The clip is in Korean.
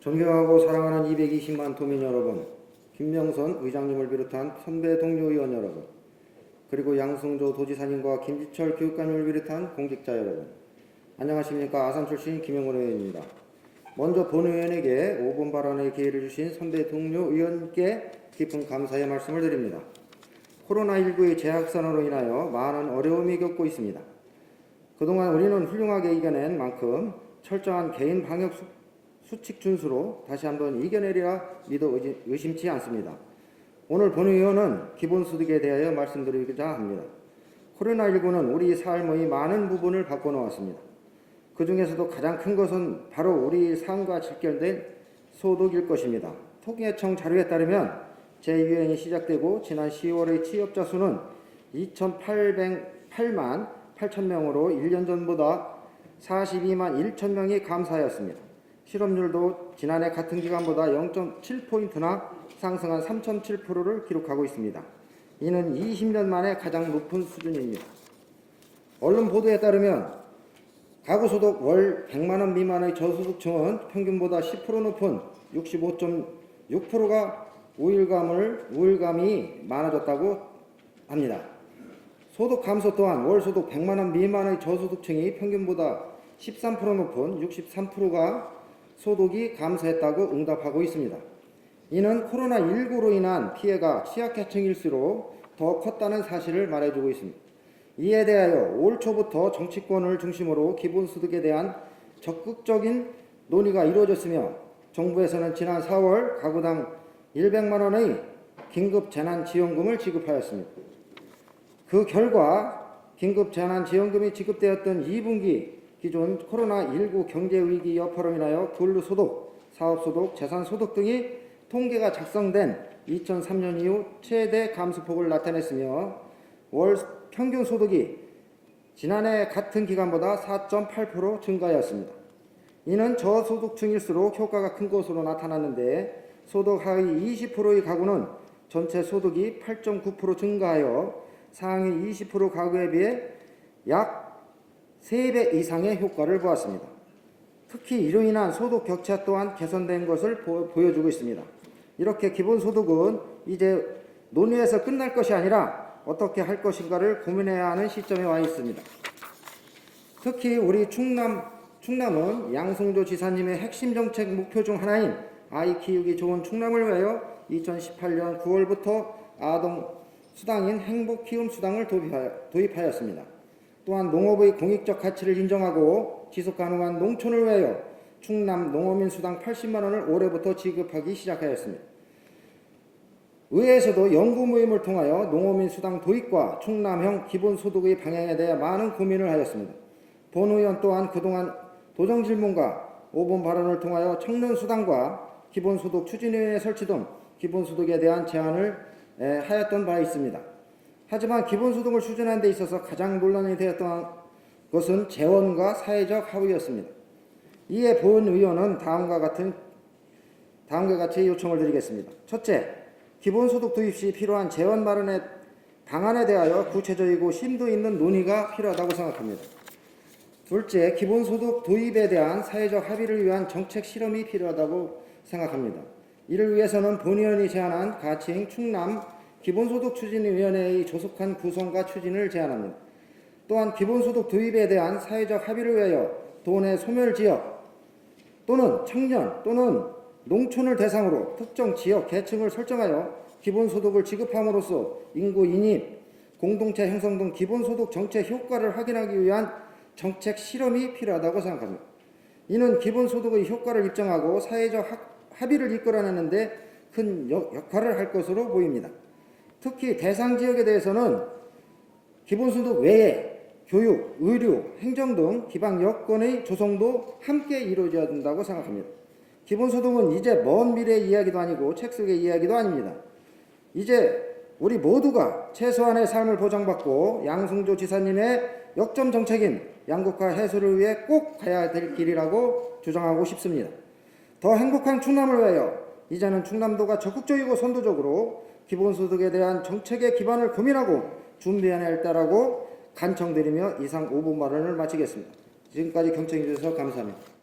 존경하고 사랑하는 220만 도민 여러분, 김명선 의장님을 비롯한 선배 동료 의원 여러분, 그리고 양승조 도지사님과 김지철 교육감님을 비롯한 공직자 여러분, 안녕하십니까. 아산 출신 김영훈 의원입니다. 먼저 본 의원에게 5분 발언의 기회를 주신 선배 동료 의원께 깊은 감사의 말씀을 드립니다. 코로나19의 재확산으로 인하여 많은 어려움이 겪고 있습니다. 그동안 우리는 훌륭하게 이겨낸 만큼 철저한 개인 방역 수칙 준수로 다시 한번 이겨내리라 믿어 의심치 않습니다. 오늘 본 의원은 기본소득에 대하여 말씀드리고자 합니다. 코로나19는 우리 삶의 많은 부분을 바꿔놓았습니다. 그 중에서도 가장 큰 것은 바로 우리 삶과 직결된 소득일 것입니다. 통계청 자료에 따르면 제2유행이 시작되고 지난 10월의 취업자 수는 2,808만 8천 명으로 1년 전보다 42만 1천 명이 감소하였습니다. 실업률도 지난해 같은 기간보다 0.7포인트나 상승한 3.7%를 기록하고 있습니다. 이는 20년 만에 가장 높은 수준입니다. 언론 보도에 따르면 가구소득 월 100만 원 미만의 저소득층은 평균보다 10% 높은 65.6%가 우울감이 많아졌다고 합니다. 소득 감소 또한 월 소득 100만 원 미만의 저소득층이 평균보다 13% 높은 63%가 소득이 감소했다고 응답하고 있습니다. 이는 코로나19로 인한 피해가 취약계층일수록 더 컸다는 사실을 말해주고 있습니다. 이에 대하여 올 초부터 정치권을 중심으로 기본소득에 대한 적극적인 논의가 이루어졌으며 정부에서는 지난 4월 가구당 100만 원의 긴급재난지원금을 지급하였습니다. 그 결과 긴급재난지원금이 지급되었던 2분기 기존 코로나19 경제위기 여파로 인하여 근로소득, 사업소득, 재산소득 등이 통계가 작성된 2003년 이후 최대 감소폭을 나타냈으며 월 평균 소득이 지난해 같은 기간보다 4.8% 증가하였습니다. 이는 저소득층일수록 효과가 큰 것으로 나타났는데 소득 하위 20%의 가구는 전체 소득이 8.9% 증가하여 상위 20% 가구에 비해 약 3배 이상의 효과를 보았습니다. 특히 이로 인한 소득 격차 또한 개선된 것을 보여주고 있습니다. 이렇게 기본소득은 이제 논의에서 끝날 것이 아니라 어떻게 할 것인가를 고민해야 하는 시점에 와 있습니다. 특히 우리 충남은 양승조 지사님의 핵심 정책 목표 중 하나인 아이 키우기 좋은 충남을 위하여 2018년 9월부터 아동 수당인 행복키움수당을 도입하였습니다. 또한 농업의 공익적 가치를 인정하고 지속가능한 농촌을 위하여 충남 농어민 수당 80만 원을 올해부터 지급하기 시작하였습니다. 의회에서도 연구 모임을 통하여 농어민 수당 도입과 충남형 기본소득의 방향에 대해 많은 고민을 하였습니다. 본 의원 또한 그동안 도정질문과 5분 발언을 통하여 청년수당과 기본소득 추진위원회 설치 등 기본소득에 대한 제안을 하였던 바 있습니다. 하지만 기본소득을 추진하는 데 있어서 가장 논란이 되었던 것은 재원과 사회적 합의였습니다. 이에 본 의원은 다음과 같이 요청을 드리겠습니다. 첫째, 기본소득 도입 시 필요한 재원 마련의 방안에 대하여 구체적이고 심도 있는 논의가 필요하다고 생각합니다. 둘째, 기본소득 도입에 대한 사회적 합의를 위한 정책 실험이 필요하다고 생각합니다. 이를 위해서는 본 의원이 제안한 가칭 충남 기본소득 추진위원회의 조속한 구성과 추진을 제안합니다. 또한 기본소득 도입에 대한 사회적 합의를 위하여 도내 소멸지역 또는 청년 또는 농촌을 대상으로 특정 지역 계층을 설정하여 기본소득을 지급함으로써 인구 인입, 공동체 형성 등 기본소득 정책 효과를 확인하기 위한 정책 실험이 필요하다고 생각합니다. 이는 기본소득의 효과를 입증하고 사회적 합의를 이끌어내는 데 큰 역할을 할 것으로 보입니다. 특히 대상 지역에 대해서는 기본소득 외에 교육, 의료, 행정 등 기반 여건의 조성도 함께 이루어져야 된다고 생각합니다. 기본소득은 이제 먼 미래의 이야기도 아니고 책 속의 이야기도 아닙니다. 이제 우리 모두가 최소한의 삶을 보장받고 양승조 지사님의 역점 정책인 양극화 해소를 위해 꼭 가야 될 길이라고 주장하고 싶습니다. 더 행복한 충남을 위하여 이제는 충남도가 적극적이고 선도적으로 기본소득에 대한 정책의 기반을 고민하고 준비해야 할 때라고 간청드리며 이상 5분 발언을 마치겠습니다. 지금까지 경청해 주셔서 감사합니다.